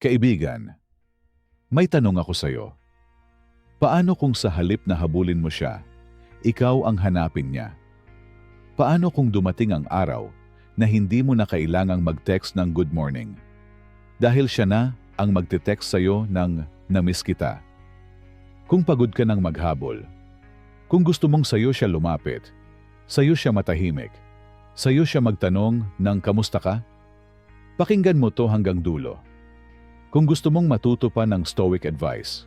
Kaibigan, may tanong ako sa'yo. Paano kung sa halip na habulin mo siya, ikaw ang hanapin niya? Paano kung dumating ang araw na hindi mo na kailangang mag-text ng good morning? Dahil siya na ang magte-text sa'yo ng "namiss kita". Kung pagod ka ng maghabol, kung gusto mong sa'yo siya lumapit, sa'yo siya matahimik, sa'yo siya magtanong ng "kamusta ka?", pakinggan mo to hanggang dulo. Kung gusto mong matuto pa ng Stoic advice,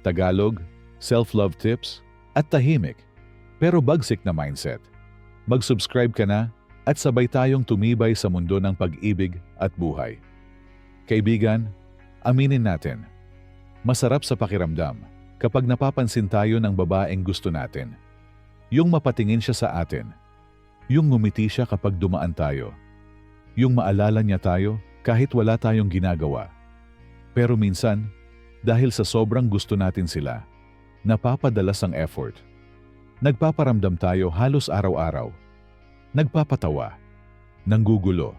Tagalog, self-love tips, at tahimik, pero bagsik na mindset, mag-subscribe ka na at sabay tayong tumibay sa mundo ng pag-ibig at buhay. Kaibigan, aminin natin, masarap sa pakiramdam kapag napapansin tayo ng babaeng gusto natin. Yung mapatingin siya sa atin, yung ngumiti siya kapag dumaan tayo, yung maalala niya tayo kahit wala tayong ginagawa. Pero minsan, dahil sa sobrang gusto natin sila, napapadalas ang effort. Nagpaparamdam tayo halos araw-araw. Nagpapatawa, nanggugulo,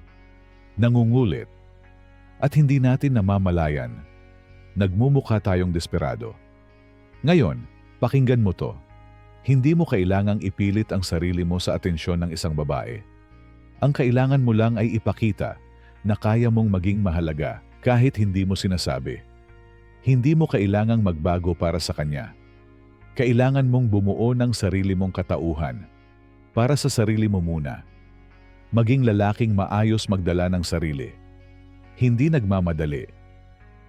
nangungulit, at hindi natin namamalayan. Nagmumukha tayong desperado. Ngayon, pakinggan mo to. Hindi mo kailangang ipilit ang sarili mo sa atensyon ng isang babae. Ang kailangan mo lang ay ipakita na kaya mong maging mahalaga kahit hindi mo sinasabi. Hindi mo kailangang magbago para sa kanya. Kailangan mong bumuo ng sarili mong katauhan. Para sa sarili mo muna. Maging lalaking maayos magdala ng sarili. Hindi nagmamadali.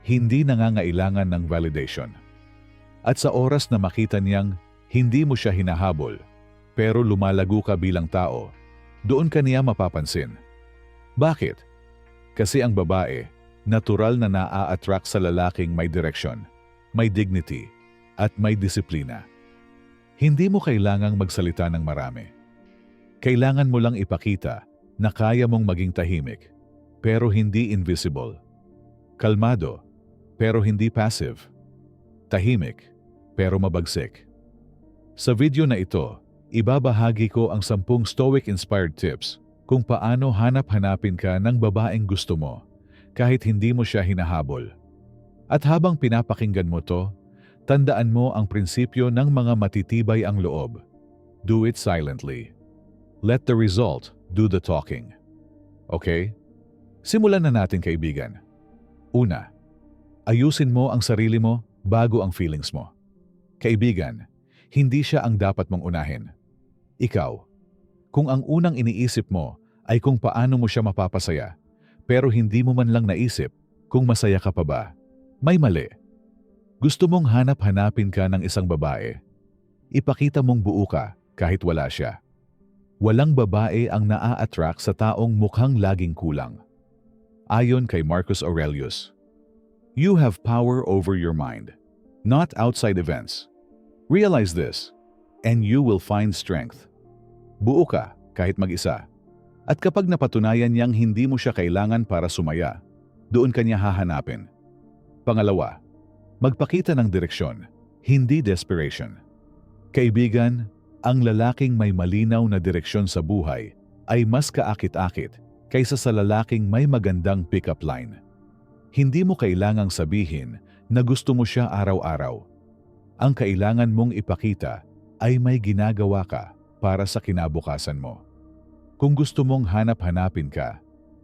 Hindi nangangailangan ng validation. At sa oras na makita niyang hindi mo siya hinahabol, pero lumalago ka bilang tao, doon ka niya mapapansin. Bakit? Kasi ang babae, natural na naa-attract sa lalaking may direksyon, may dignity, at may disiplina. Hindi mo kailangang magsalita ng marami. Kailangan mo lang ipakita na kaya mong maging tahimik, pero hindi invisible. Kalmado, pero hindi passive. Tahimik, pero mabagsik. Sa video na ito, ibabahagi ko ang 10 Stoic-inspired tips kung paano hanap-hanapin ka ng babaeng gusto mo kahit hindi mo siya hinahabol. At habang pinapakinggan mo to, tandaan mo ang prinsipyo ng mga matitibay ang loob. Do it silently. Let the result do the talking. Okay? Simulan na natin, kaibigan. Una, ayusin mo ang sarili mo bago ang feelings mo. Kaibigan, hindi siya ang dapat mong unahin. Ikaw. Kung ang unang iniisip mo ay kung paano mo siya mapapasaya, pero hindi mo man lang naisip kung masaya ka pa ba, may mali. Gusto mong hanap-hanapin ka ng isang babae. Ipakita mong buo ka kahit wala siya. Walang babae ang naa-attract sa taong mukhang laging kulang. Ayon kay Marcus Aurelius, "You have power over your mind, not outside events. Realize this, and you will find strength." Buo ka kahit mag-isa. At kapag napatunayan niyang hindi mo siya kailangan para sumaya, doon ka niya hahanapin. Pangalawa, magpakita ng direksyon, hindi desperation. Kaibigan, ang lalaking may malinaw na direksyon sa buhay ay mas kaakit-akit kaysa sa lalaking may magandang pick-up line. Hindi mo kailangang sabihin na gusto mo siya araw-araw. Ang kailangan mong ipakita ay may ginagawa ka para sa kinabukasan mo. Kung gusto mong hanap-hanapin ka,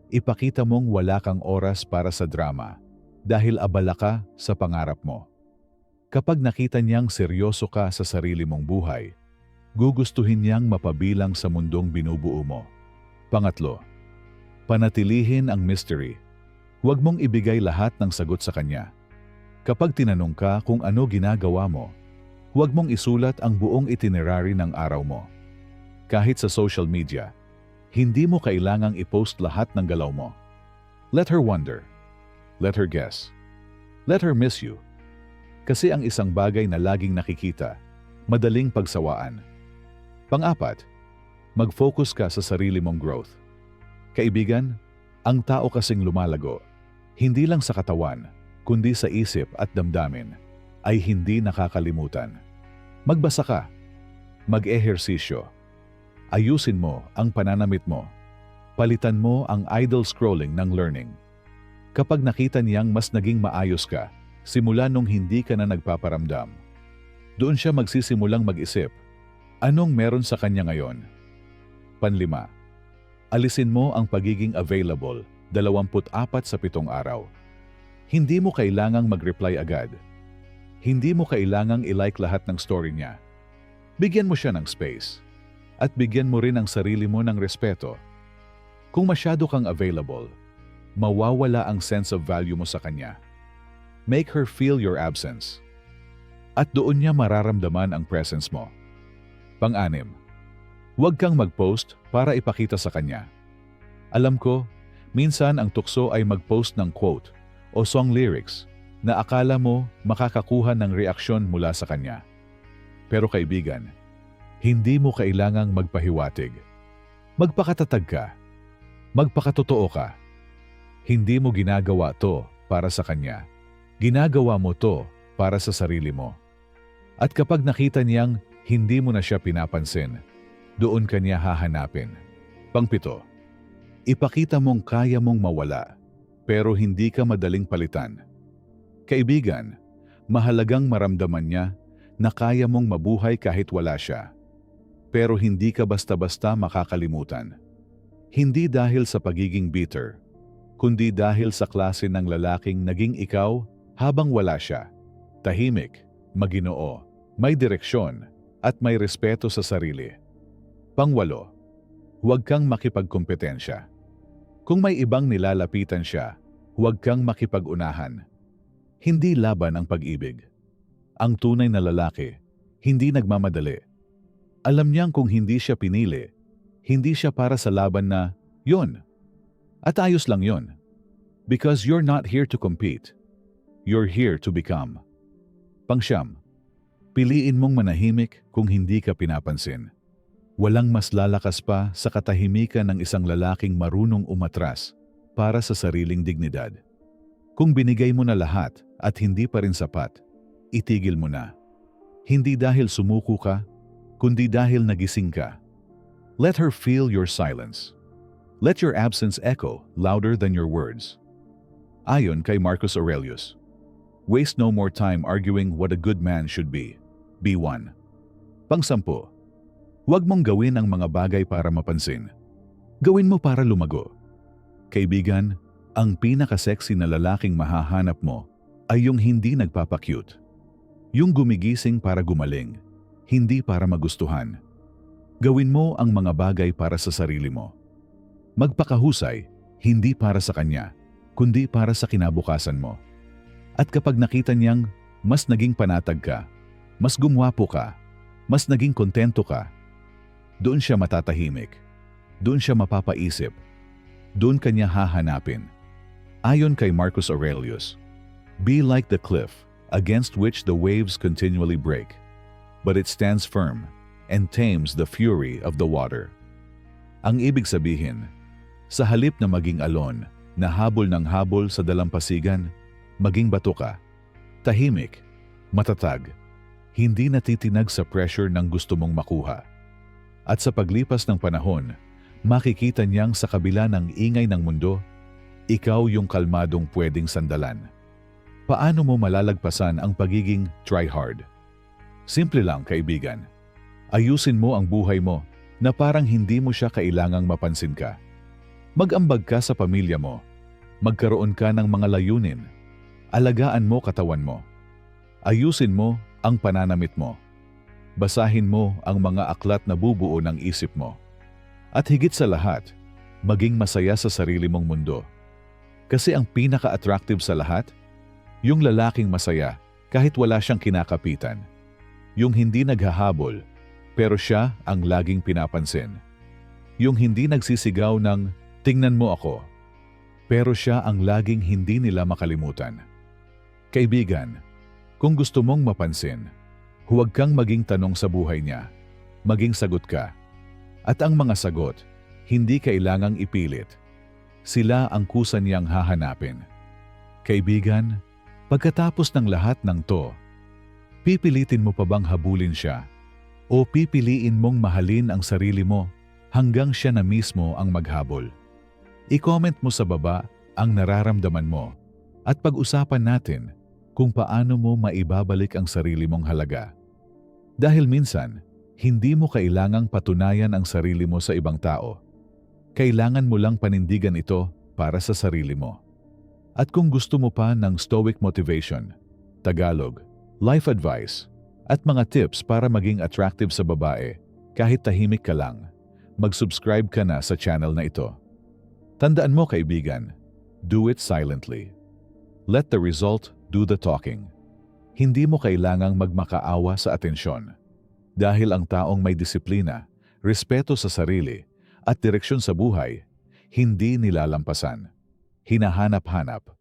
ipakita mong wala kang oras para sa drama dahil abala ka sa pangarap mo. Kapag nakita niyang seryoso ka sa sarili mong buhay, gugustuhin niyang mapabilang sa mundong binubuo mo. Pangatlo, panatilihin ang mystery. Huwag mong ibigay lahat ng sagot sa kanya. Kapag tinanong ka kung ano ginagawa mo, huwag mong isulat ang buong itinerary ng araw mo. Kahit sa social media, hindi mo kailangang i-post lahat ng galaw mo. Let her wonder. Let her guess. Let her miss you. Kasi ang isang bagay na laging nakikita, madaling pagsawaan. Pang-apat, mag-focus ka sa sarili mong growth. Kaibigan, ang tao kasing lumalago, hindi lang sa katawan, kundi sa isip at damdamin, ay hindi nakakalimutan. Magbasa ka. Mag-ehersisyo. Ayusin mo ang pananamit mo. Palitan mo ang idle scrolling ng learning. Kapag nakita niyang mas naging maayos ka, simula nung hindi ka na nagpaparamdam, doon siya magsisimulang mag-isip, anong meron sa kanya ngayon? Panlima, alisin mo ang pagiging available 24 sa 7 araw. Hindi mo kailangang mag-reply agad. Hindi mo kailangang i-like lahat ng story niya. Bigyan mo siya ng space. At bigyan mo rin ang sarili mo ng respeto. Kung masyado kang available, mawawala ang sense of value mo sa kanya. Make her feel your absence. At doon niya mararamdaman ang presence mo. Pang-anim, huwag kang mag-post para ipakita sa kanya. Alam ko, minsan ang tukso ay mag-post ng quote o song lyrics na akala mo makakakuha ng reaksyon mula sa kanya. Pero kaibigan, hindi mo kailangang magpahiwatig. Magpakatatag ka. Magpakatotoo ka. Hindi mo ginagawa to para sa kanya. Ginagawa mo to para sa sarili mo. At kapag nakita niyang hindi mo na siya pinapansin, doon ka niya hahanapin. Pang-7, ipakita mong kaya mong mawala, pero hindi ka madaling palitan. Kaibigan, mahalagang maramdaman niya na kaya mong mabuhay kahit wala siya. Pero hindi ka basta-basta makakalimutan. Hindi dahil sa pagiging bitter, kundi dahil sa klase ng lalaking naging ikaw habang wala siya. Tahimik, maginoo, may direksyon, at may respeto sa sarili. Pang-8, huwag kang makipagkompetensya. Kung may ibang nilalapitan siya, huwag kang makipag-unahan. Hindi laban ang pag-ibig. Ang tunay na lalaki, hindi nagmamadali. Alam niyang kung hindi siya pinili, hindi siya para sa laban na, yun. At ayos lang yun. Because you're not here to compete. You're here to become. Pang-9, piliin mong manahimik kung hindi ka pinapansin. Walang mas lalakas pa sa katahimikan ng isang lalaking marunong umatras para sa sariling dignidad. Kung binigay mo na lahat at hindi pa rin sapat, itigil mo na. Hindi dahil sumuko ka, kundi dahil nagising ka. Let her feel your silence. Let your absence echo louder than your words. Ayon kay Marcus Aurelius, waste no more time arguing what a good man should be. Be one. Pang-10, huwag mong gawin ang mga bagay para mapansin. Gawin mo para lumago. Kaibigan, ang pinaka-sexy na lalaking mahahanap mo ay yung hindi nagpapakyut. Yung gumigising para gumaling, hindi para magustuhan. Gawin mo ang mga bagay para sa sarili mo. Magpakahusay, hindi para sa kanya, kundi para sa kinabukasan mo. At kapag nakita niyang mas naging panatag ka, mas gumwapo ka, mas naging kontento ka, doon siya matatahimik, doon siya mapapaisip, doon kanya hahanapin. Ayon kay Marcus Aurelius, be like the cliff against which the waves continually break, but it stands firm and tames the fury of the water. Ang ibig sabihin, sa halip na maging alon, na habol ng habol sa dalampasigan, maging bato ka, tahimik, matatag, hindi natitinag sa pressure ng gusto mong makuha. At sa paglipas ng panahon, makikita niyang sa kabila ng ingay ng mundo, ikaw yung kalmadong pwedeng sandalan. Paano mo malalagpasan ang pagiging try-hard? Simple lang, kaibigan. Ayusin mo ang buhay mo na parang hindi mo siya kailangang mapansin ka. Mag-ambag ka sa pamilya mo. Magkaroon ka ng mga layunin. Alagaan mo katawan mo. Ayusin mo ang pananamit mo. Basahin mo ang mga aklat na bubuo ng isip mo. At higit sa lahat, maging masaya sa sarili mong mundo. Kasi ang pinaka-attractive sa lahat, yung lalaking masaya kahit wala siyang kinakapitan. Yung hindi naghahabol, pero siya ang laging pinapansin. Yung hindi nagsisigaw ng, tingnan mo ako, pero siya ang laging hindi nila makalimutan. Kaibigan, kung gusto mong mapansin, huwag kang maging tanong sa buhay niya, maging sagot ka. At ang mga sagot, hindi kailangang ipilit. Sila ang kusa niyang hahanapin. Kaibigan, pagkatapos ng lahat ng to, pipilitin mo pa bang habulin siya? O pipiliin mong mahalin ang sarili mo hanggang siya na mismo ang maghabol? I-comment mo sa baba ang nararamdaman mo at pag-usapan natin kung paano mo maibabalik ang sarili mong halaga. Dahil minsan, hindi mo kailangang patunayan ang sarili mo sa ibang tao. Kailangan mo lang panindigan ito para sa sarili mo. At kung gusto mo pa ng Stoic Motivation, Tagalog, life advice, at mga tips para maging attractive sa babae, kahit tahimik ka lang, mag-subscribe ka na sa channel na ito. Tandaan mo kaibigan, do it silently. Let the result do the talking. Hindi mo kailangang magmakaawa sa atensyon. Dahil ang taong may disiplina, respeto sa sarili, at direksyon sa buhay, hindi nilalampasan. Hinahanap-hanap